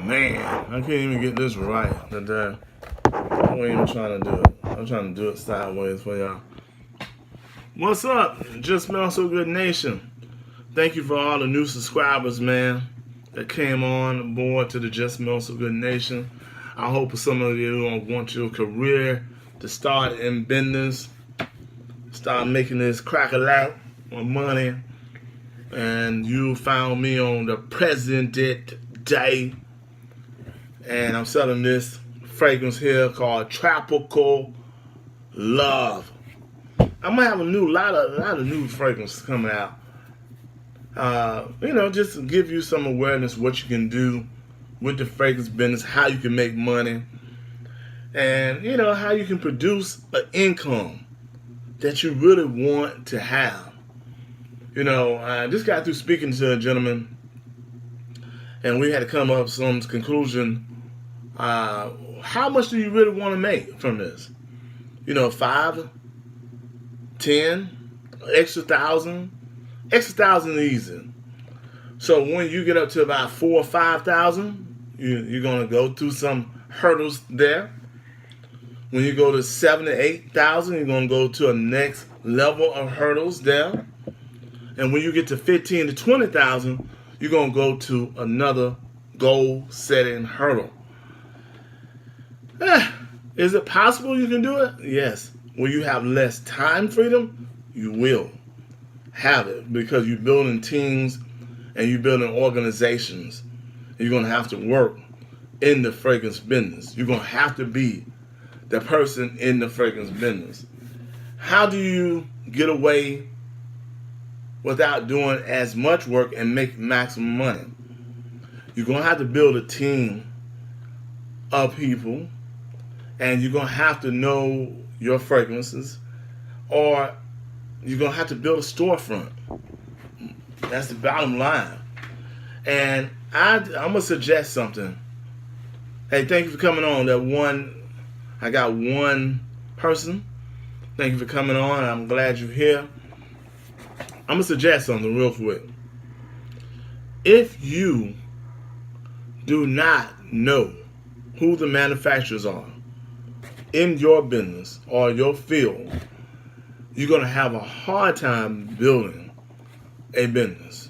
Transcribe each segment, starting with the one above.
Man, I can't even get this right today. I ain't even trying to do it. I'm trying to do it sideways for y'all. What's up? Just Smell So Good Nation. Thank you for all the new subscribers, man, that came on board to the Just Smell So Good Nation. I hope some of you want your career to start in business, start making this crack-a-lack of money, and you found me on the present day, and I'm selling this fragrance here called Tropical Love. I'm gonna have a lot of new fragrances coming out. Just to give you some awareness what you can do with the fragrance business, how you can make money, and how you can produce an income that you really want to have. I just got through speaking to a gentleman, and we had to come up with some conclusion. How much do you really want to make from this? 5, 10, extra thousand easy. So when you get up to about 4,000 or 5,000, you're gonna go through some hurdles there. When you go to 7,000 to 8,000, you're gonna go to a next level of hurdles there. And when you get to 15,000 to 20,000, you're gonna go to another goal-setting hurdle. Is it possible you can do it? Yes. Will you have less time freedom? You will have it because you're building teams and you're building organizations. You're going to have to work in the fragrance business. You're going to have to be the person in the fragrance business. How do you get away without doing as much work and make maximum money? You're going to have to build a team of people, and you're going to have to know your fragrances, or you're going to have to build a storefront. That's the bottom line. And I'm going to suggest something. Hey, thank you for coming on. I got one person. Thank you for coming on. I'm glad you're here. I'm going to suggest something real quick. If you do not know who the manufacturers are in your business or your field, you're going to have a hard time building a business,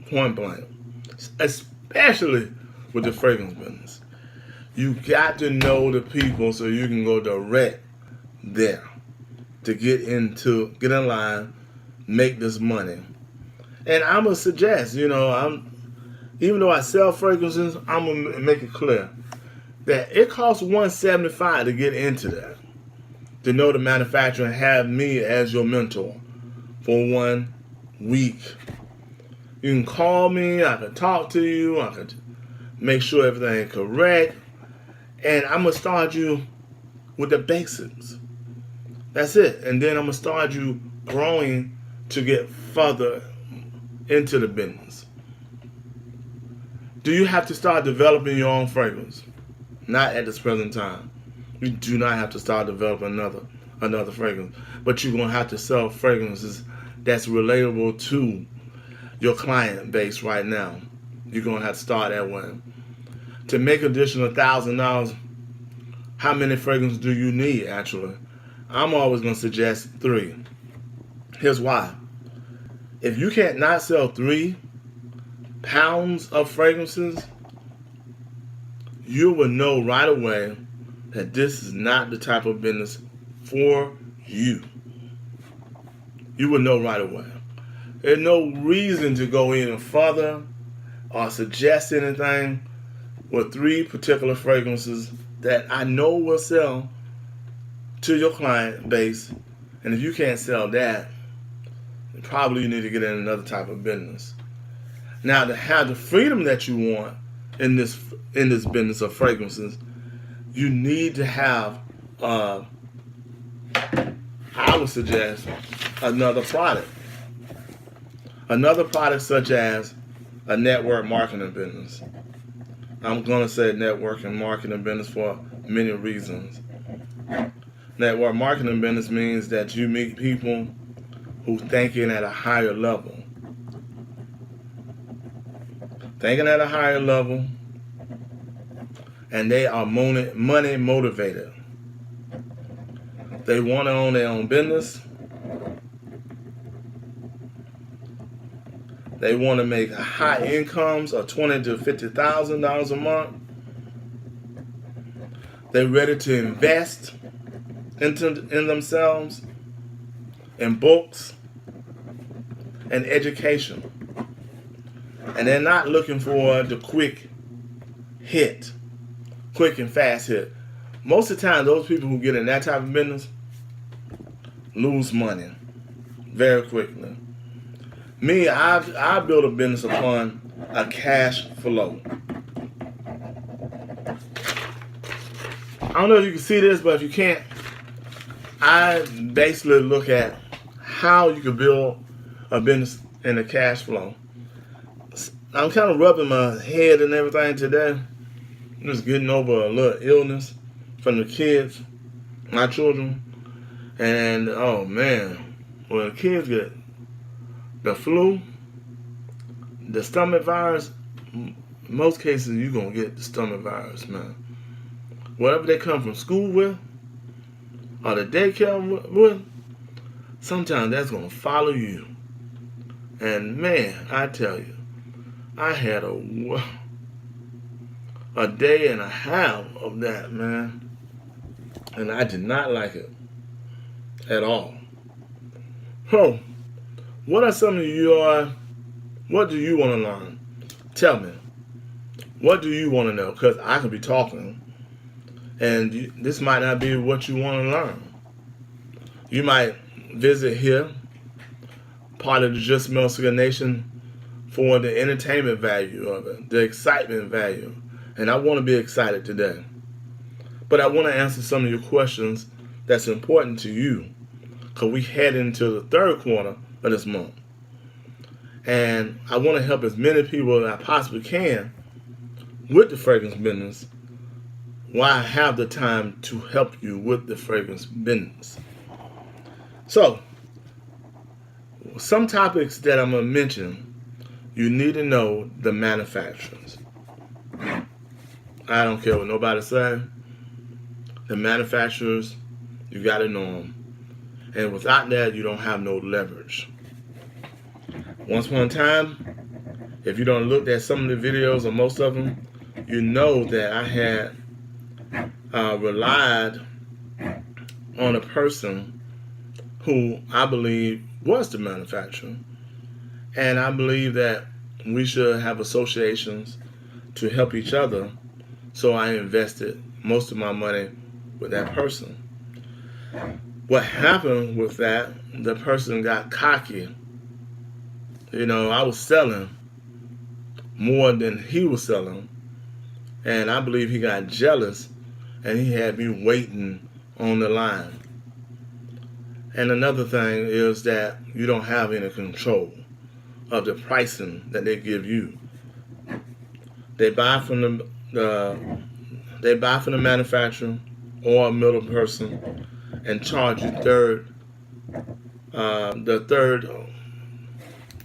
point blank, especially with the fragrance business. You got to know the people so you can go direct there to get in line, make this money. And I'm going to suggest, even though I sell fragrances, I'm going to make it clear that it costs $175 to get into that, to know the manufacturer and have me as your mentor for 1 week. You can call me, I can talk to you, I can make sure everything is correct, and I'm going to start you with the basics. That's it. And then I'm going to start you growing to get further into the business. Do you have to start developing your own fragrance? Not at this present time. You do not have to start developing another fragrance, but you're going to have to sell fragrances that's relatable to your client base right now. You're going to have to start that way. To make additional $1,000, how many fragrances do you need actually? I'm always going to suggest 3. Here's why. If you can't not sell 3 pounds of fragrances, you will know right away that this is not the type of business for you. You will know right away. There's no reason to go any further or suggest anything with 3 particular fragrances that I know will sell to your client base. And if you can't sell that, probably you need to get in another type of business. Now, to have the freedom that you want in this business of fragrances, you need to have, I would suggest, another product. Another product such as a network marketing business. I'm going to say network and marketing business for many reasons. Network marketing business means that you meet people who thinking at a higher level. Thinking at a higher level, and they are money motivated. They want to own their own business. They want to make high incomes of $20,000 to $50,000 a month. They're ready to invest in themselves, in books, and education. And they're not looking for the quick and fast hit. Most of the time, those people who get in that type of business lose money very quickly. Me, I build a business upon a cash flow. I don't know if you can see this, but if you can't, I basically look at how you can build a business in a cash flow. I'm kind of rubbing my head and everything today. I'm just getting over a little illness from the kids, my children. And, oh man, when the kids get the flu, the stomach virus, in most cases you're going to get the stomach virus, man. Whatever they come from school with, or the daycare with, sometimes that's going to follow you. And man, I tell you, I had a day and a half of that, man. And I did not like it at all. So, what are some of what do you want to learn? Tell me. What do you want to know? Because I could be talking, and this might not be what you want to learn. You might visit here, part of the Just Mexican Nation, for the entertainment value of it, the excitement value. And I want to be excited today. But I want to answer some of your questions that's important to you, because we head into the third quarter of this month. And I want to help as many people as I possibly can with the fragrance business while I have the time to help you with the fragrance business. So, some topics that I'm going to mention, you need to know the manufacturers. I don't care what nobody says. The manufacturers, you got to know them. And without that, you don't have no leverage. Once upon a time, if you don't look at some of the videos or most of them, you know that I had relied on a person who I believe was the manufacturer. And I believe that we should have associations to help each other. So I invested most of my money with that person. What happened with that, the person got cocky. You know, I was selling more than he was selling. And I believe he got jealous and he had me waiting on the line. And another thing is that you don't have any control of the pricing that they give you. They buy from the manufacturer or a middle person and charge you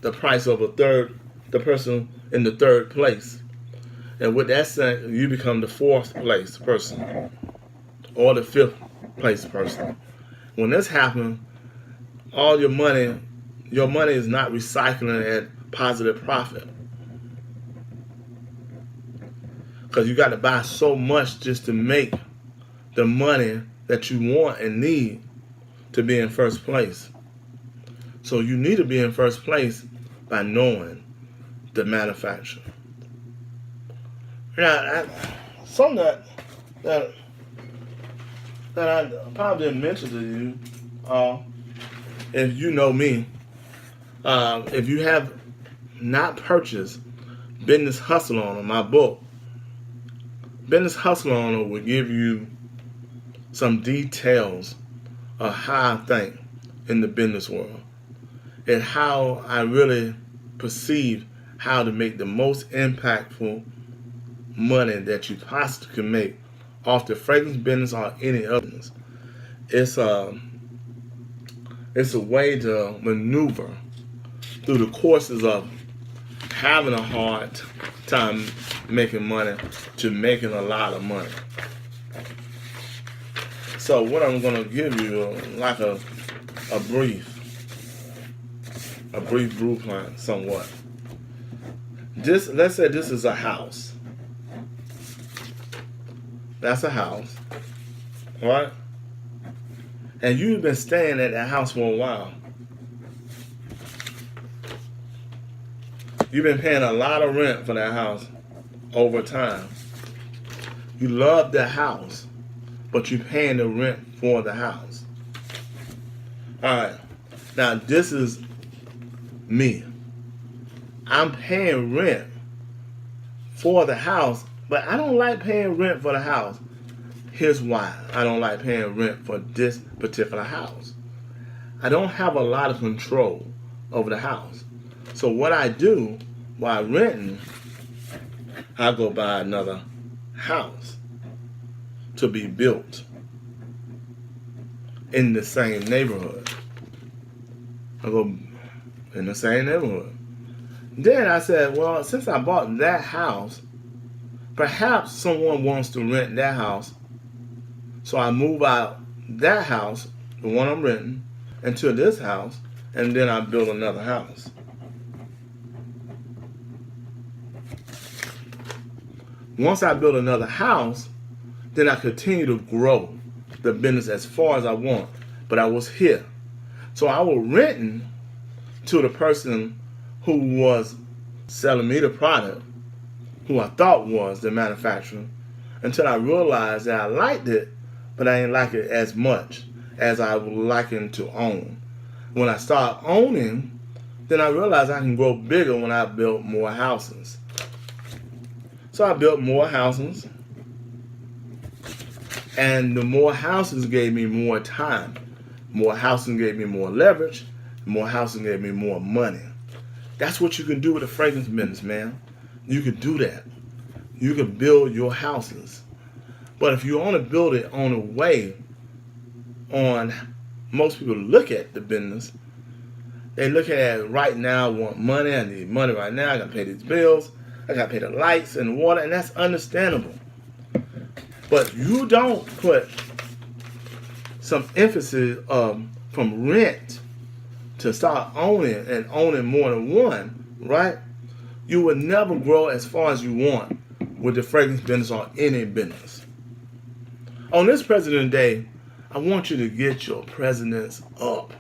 the price of the person in the third place. And with that said, you become the fourth place person or the fifth place person. When this happens, all your money is not recycling at positive profit. Because you got to buy so much just to make the money that you want and need to be in first place. So you need to be in first place by knowing the manufacturer. Now, something that I probably didn't mention to you, if you know me, if you have not purchased Business Hustle Owner, my book, Business Hustle Owner will give you some details of how I think in the business world and how I really perceive how to make the most impactful money that you possibly can make off the fragrance business or any other business. It's a way to maneuver through the courses of having a hard time making money to making a lot of money. So what I'm going to give you, like a brief blueprint, somewhat. Let's say this is a house. That's a house, right? And you've been staying at that house for a while. You've been paying a lot of rent for that house over time. You love the house, but you're paying the rent for the house. All right. Now, this is me. I'm paying rent for the house, but I don't like paying rent for the house. Here's why I don't like paying rent for this particular house. I don't have a lot of control over the house. So what I do while renting, I go buy another house to be built in the same neighborhood. I go in the same neighborhood. Then I said, well, since I bought that house, perhaps someone wants to rent that house. So I move out that house, the one I'm renting, into this house, and then I build another house. Once I build another house, then I continue to grow the business as far as I want. But I was here. So I was renting to the person who was selling me the product, who I thought was the manufacturer, until I realized that I liked it, but I didn't like it as much as I would like it to own. When I start owning, then I realized I can grow bigger when I build more houses. So I built more houses, and the more houses gave me more time. More houses gave me more leverage. More houses gave me more money. That's what you can do with a fragrance business, man. You can do that. You can build your houses. But if you want to build it on a way on most people look at the business, they look at it right now, I want money, I need money right now, I got to pay these bills, I got to pay the lights and the water, and that's understandable. But you don't put some emphasis from rent to start owning and owning more than one, right? You will never grow as far as you want with the fragrance business or any business. On this President Day, I want you to get your presidents up.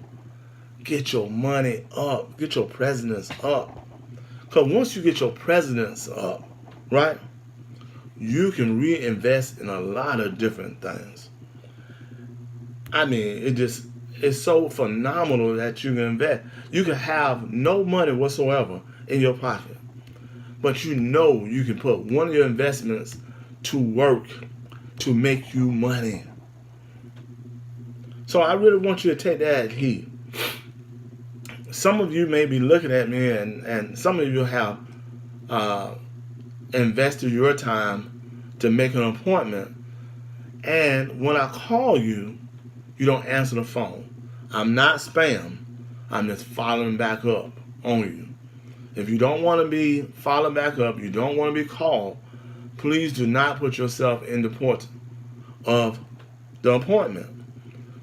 Get your money up. Get your presidents up. Because once you get your presidents up, right, you can reinvest in a lot of different things. I mean, it's so phenomenal that you can invest. You can have no money whatsoever in your pocket, but you know you can put one of your investments to work to make you money. So I really want you to take that heed. Some of you may be looking at me, and some of you have invested your time to make an appointment, and when I call you, you don't answer the phone. I'm not spam. I'm just following back up on you. If you don't want to be followed back up, you don't want to be called, please do not put yourself in the port of the appointment.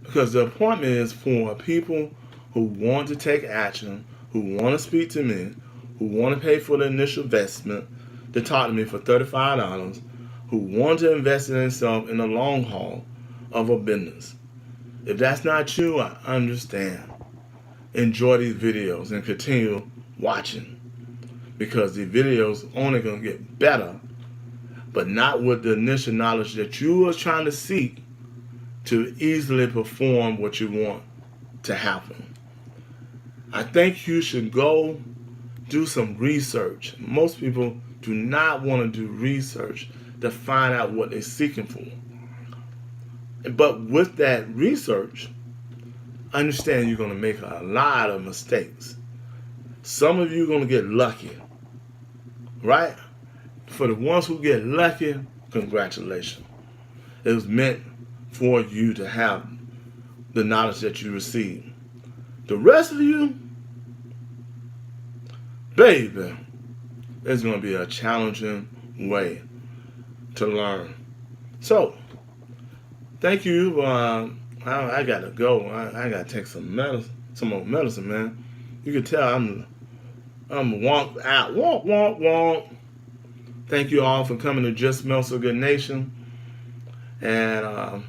Because the appointment is for people who want to take action, who want to speak to me, who want to pay for the initial investment to talk to me for $35, who want to invest in themselves in the long haul of a business. If that's not you, I understand. Enjoy these videos and continue watching, because the videos only going to get better, but not with the initial knowledge that you are trying to seek to easily perform what you want to happen. I think you should go do some research. Most people do not want to do research to find out what they're seeking for. But with that research, understand you're going to make a lot of mistakes. Some of you are going to get lucky, right? For the ones who get lucky, congratulations. It was meant for you to have the knowledge that you received. The rest of you, baby, it's going to be a challenging way to learn. So, thank you. I got to go. I got to take some medicine, some more medicine, man. You can tell I'm wonk out, wonk, wonk, wonk. Thank you all for coming to Just Smell So Good Nation. And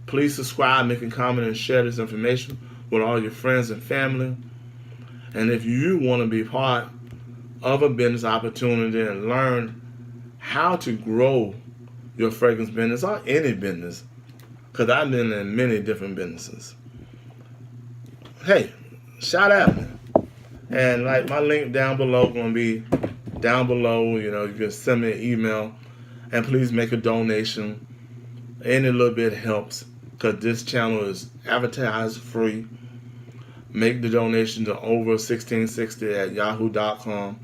please subscribe, make a comment, and share this information with all your friends and family. And if you want to be part of a business opportunity and learn how to grow your fragrance business or any business, because I've been in many different businesses, hey, shout out me. And like my link down below going to be down below. You know, you can send me an email, and please make a donation. Any little bit helps, because this channel is advertised free. Make the donation to over 1660 at yahoo.com.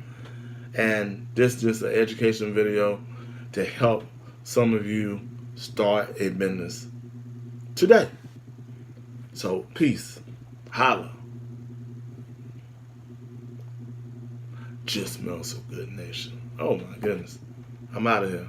And this is just an education video to help some of you start a business today. So, peace. Holla. Just Smell So Good Nation. Oh my goodness. I'm out of here.